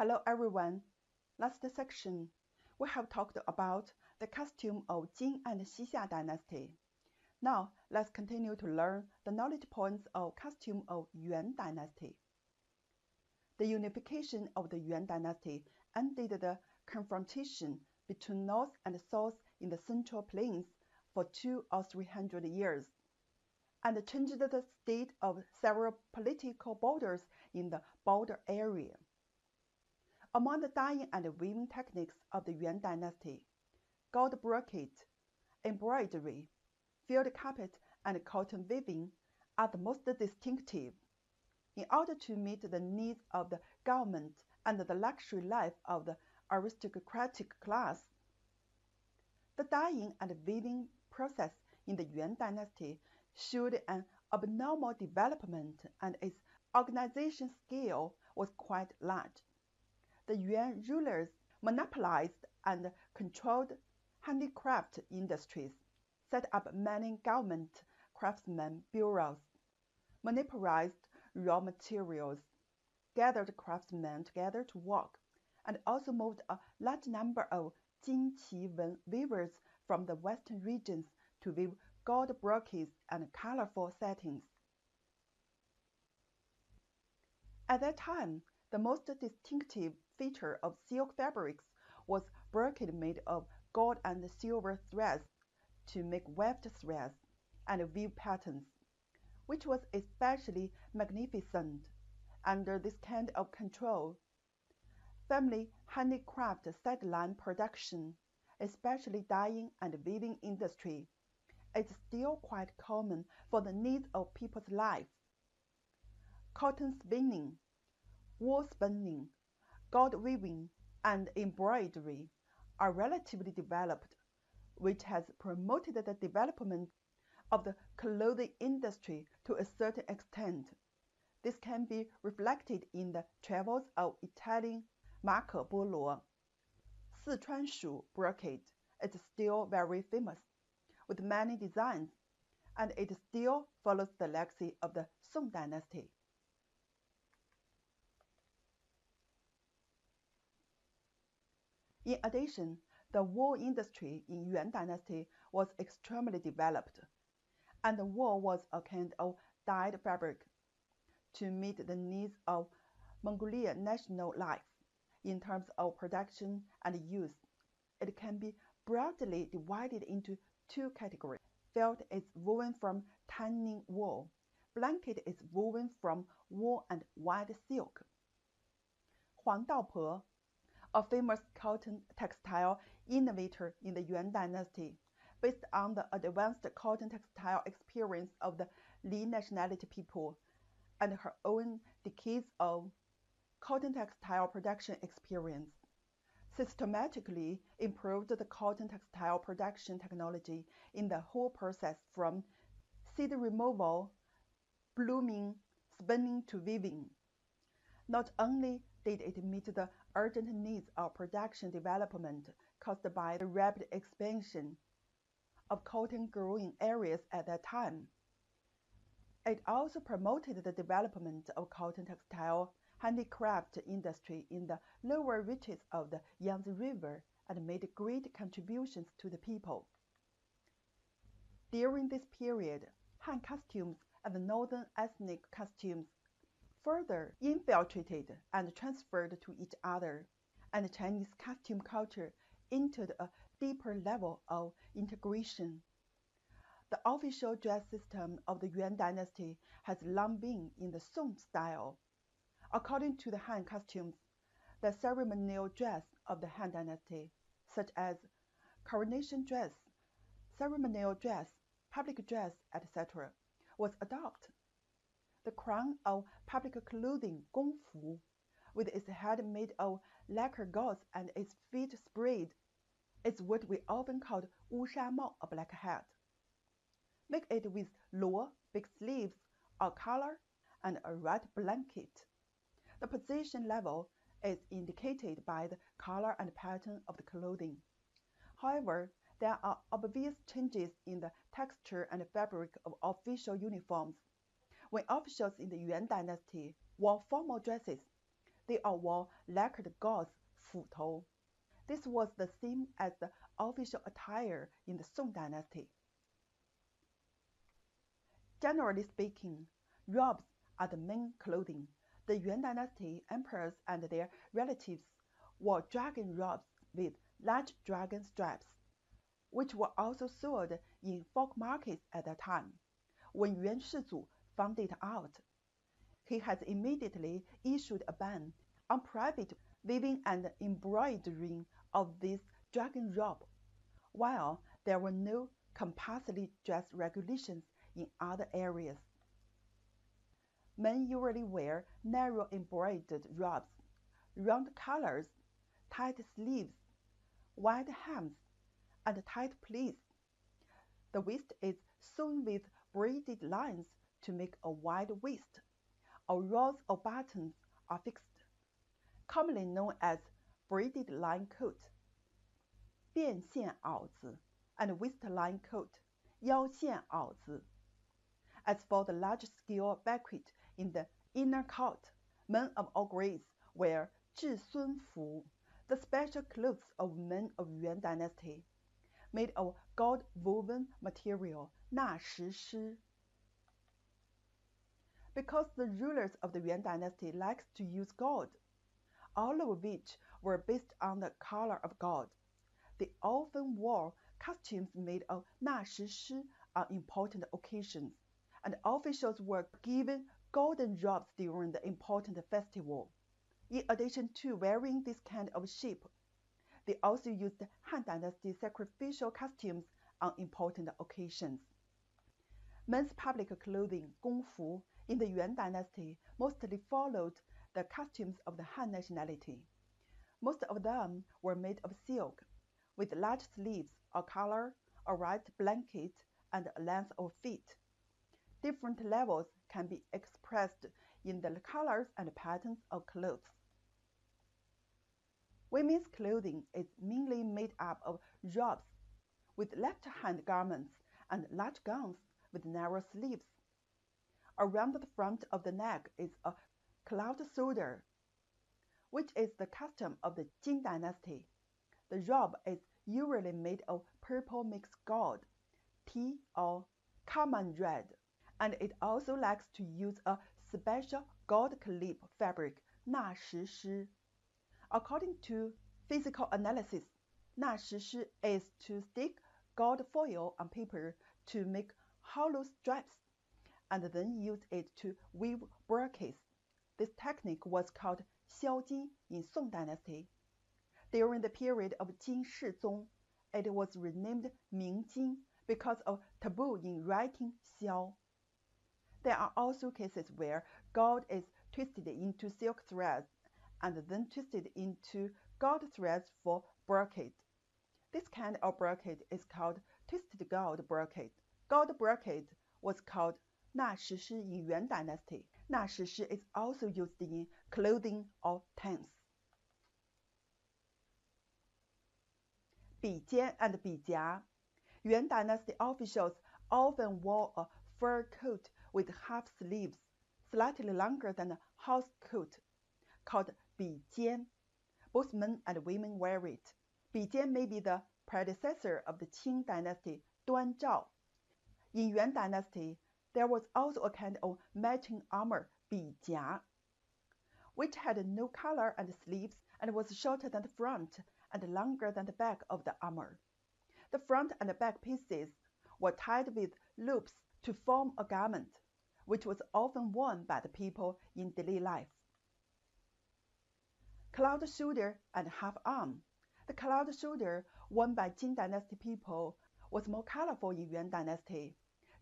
Hello everyone. Last section, we have talked about the costume of Jin and Xixia dynasty. Now let's continue to learn the knowledge points of costume of Yuan dynasty. The unification of the Yuan dynasty ended the confrontation between North and South in the Central Plains for 200 or 300 years, and changed the state of several political borders in the border area. Among the dyeing and weaving techniques of the Yuan dynasty, gold brocade, embroidery, field carpet, and cotton weaving are the most distinctive. In order to meet the needs of the government and the luxury life of the aristocratic class, the dyeing and weaving process in the Yuan dynasty showed an abnormal development, and its organization scale was quite large. The Yuan rulers monopolized and controlled handicraft industries, set up many government craftsmen bureaus, monopolized raw materials, gathered craftsmen together to work, and also moved a large number of Xixia weavers from the western regions to weave gold brocades and colorful settings. At that time, the most distinctive feature of silk fabrics was brocade made of gold and silver threads to make weft threads and weave patterns, which was especially magnificent. Under this kind of control, family handicraft sideline production, especially dyeing and weaving industry, is still quite common for the needs of people's life. Cotton spinning, wool spinning, gold weaving, and embroidery are relatively developed, which has promoted the development of the clothing industry to a certain extent. This can be reflected in the travels of Italian Marco Polo. Sichuanshu brocade is still very famous, with many designs, and it still follows the legacy of the Song dynasty. In addition, the wool industry in Yuan dynasty was extremely developed, and the wool was a kind of dyed fabric to meet the needs of Mongolian national life in terms of production and use. It can be broadly divided into two categories. Felt is woven from tanning wool. Blanket is woven from wool and white silk. Huang Daope, a famous cotton textile innovator in the Yuan dynasty, based on the advanced cotton textile experience of the Li nationality people and her own decades of cotton textile production experience, systematically improved the cotton textile production technology in the whole process from seed removal, blooming, spinning to weaving. Not only did it meet the urgent needs of production development caused by the rapid expansion of cotton growing areas at that time, it also promoted the development of cotton textile handicraft industry in the lower reaches of the Yangtze River and made great contributions to the people. During this period, Han costumes and northern ethnic costumes further infiltrated and transferred to each other, and Chinese costume culture entered a deeper level of integration. The official dress system of the Yuan dynasty has long been in the Song style. According to the Han costumes, the ceremonial dress of the Han dynasty, such as coronation dress, ceremonial dress, public dress, etc., was adopted. The crown of public clothing, gongfu, with its head made of lacquer gauze and its feet sprayed, is what we often call wusha mao, a black hat. Make it with luo, big sleeves, a collar, and a red blanket. The position level is indicated by the color and pattern of the clothing. However, there are obvious changes in the texture and fabric of official uniforms. When officials in the Yuan dynasty wore formal dresses, they all wore lacquered gauze 斧头. This was the same as the official attire in the Song Dynasty. Generally speaking, robes are the main clothing. The Yuan Dynasty emperors and their relatives wore dragon robes with large dragon straps, which were also sold in folk markets at that time. When Yuan Shizu found it out, he has immediately issued a ban on private weaving and embroidering of this dragon robe, while there were no compulsory dress regulations in other areas. Men usually wear narrow embroidered robes, round collars, tight sleeves, wide hems, and tight pleats. The waist is sewn with braided lines to make a wide waist, or rows of buttons are fixed, commonly known as braided line coat, 变线袄子, and waistline coat, 腰线袄子. As for the large-scale banquet in the inner court, men of all grades wear 至孙服, the special clothes of men of Yuan Dynasty, made of gold-woven material, 纳石狮. Because the rulers of the Yuan Dynasty liked to use gold, all of which were based on the color of gold, they often wore costumes made of 纳石狮 on important occasions, and officials were given golden robes during the important festival. In addition to wearing this kind of shape, they also used Han Dynasty sacrificial costumes on important occasions. Men's public clothing, 宫服, in the Yuan Dynasty mostly followed the costumes of the Han nationality. Most of them were made of silk, with large sleeves, a collar, a white blanket, and a length of feet. Different levels can be expressed in the colors and patterns of clothes. Women's clothing is mainly made up of robes with left-hand garments and large gowns with narrow sleeves. Around the front of the neck is a cloud shoulder, which is the custom of the Jin Dynasty. The robe is usually made of purple mixed gold, tea or carmine red, and it also likes to use a special gold clip fabric, 纳石狮. According to physical analysis, 纳石狮 is to stick gold foil on paper to make hollow straps, and then use it to weave brocades. This technique was called 削金 in Song Dynasty. During the period of Jin Shizong, it was renamed 明金 because of taboo in writing 削. There are also cases where gold is twisted into silk threads and then twisted into gold threads for brocade. This kind of brocade is called twisted gold brocade. Gold brocade was called 纳石狮 in Yuan Dynasty. 纳石狮 is also used in clothing or tents. 比肩 and 比夹. Yuan Dynasty officials often wore a fur coat with half sleeves, slightly longer than a house coat, called 比肩. Both men and women wear it. 比肩 may be the predecessor of the Qing Dynasty, 端照. In Yuan Dynasty, there was also a kind of matching armor, 比甲, which had no collar and sleeves and was shorter than the front and longer than the back of the armor. The front and back pieces were tied with loops to form a garment, which was often worn by the people in daily life. Cloud shoulder and half arm. The cloud shoulder worn by Jin Dynasty people was more colorful in Yuan Dynasty.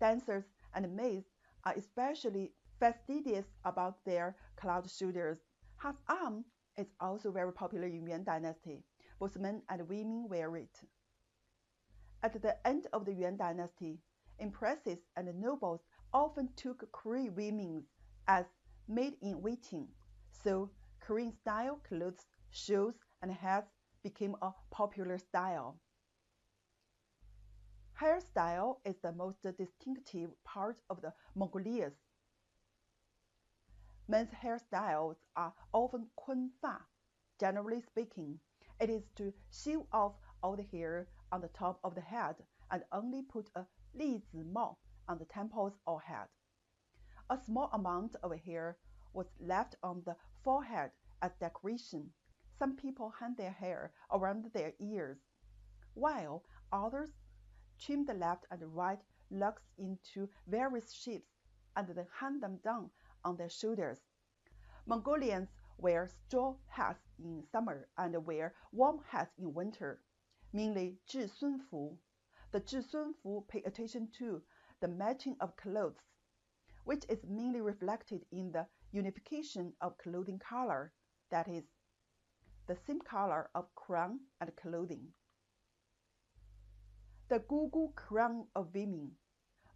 Dancers and maids are especially fastidious about their cloud shoulders. Half arm is also very popular in Yuan Dynasty. Both men and women wear it. At the end of the Yuan Dynasty, empresses and nobles often took Korean women as maid-in-waiting, so Korean-style clothes, shoes, and hats became a popular style. Hairstyle is the most distinctive part of the Mongolians. Men's hairstyles are often 坤发. Generally speaking, it is to shave off all the hair on the top of the head and only put a 栗子帽 on the temples or head. A small amount of hair was left on the forehead as decoration. Some people hang their hair around their ears, while others trim the left and right locks into various shapes and then hang them down on their shoulders. Mongolians wear straw hats in summer and wear warm hats in winter, mainly 至孙服. The 至孙服pay attention to the matching of clothes, which is mainly reflected in the unification of clothing color, that is, the same color of crown and clothing. The gugu crown of women.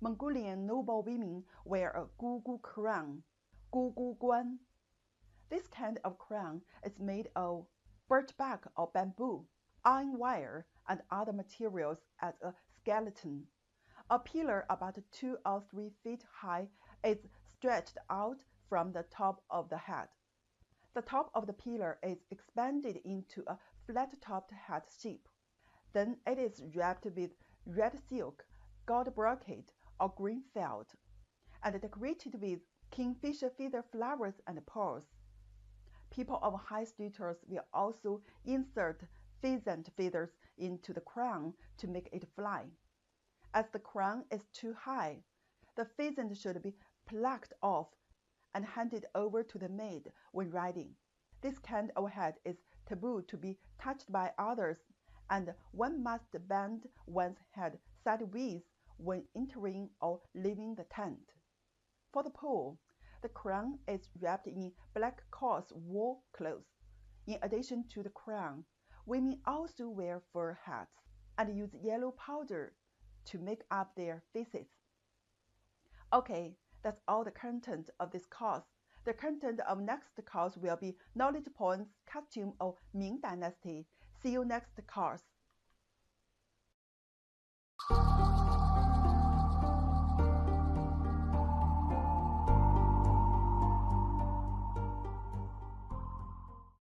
Mongolian noble women wear a gugu crown, gugu guan. This kind of crown is made of birch bark or bamboo, iron wire, and other materials as a skeleton. A pillar about 2 or 3 feet high is stretched out from the top of the head. The top of the pillar is expanded into a flat-topped hat shape. Then it is wrapped with red silk, gold brocade, or green felt, and decorated with kingfisher feather flowers and pearls. People of high status will also insert pheasant feathers into the crown to make it fly. As the crown is too high, the pheasant should be plucked off and handed over to the maid when riding. This kind of head is taboo to be touched by others, and one must bend one's head sideways when entering or leaving the tent. For the pool, the crown is wrapped in black coarse wool cloth. In addition to the crown, women also wear fur hats and use yellow powder to make up their faces. Okay, that's all the content of this course. The content of next course will be knowledge points, costume of Ming Dynasty. See you next course.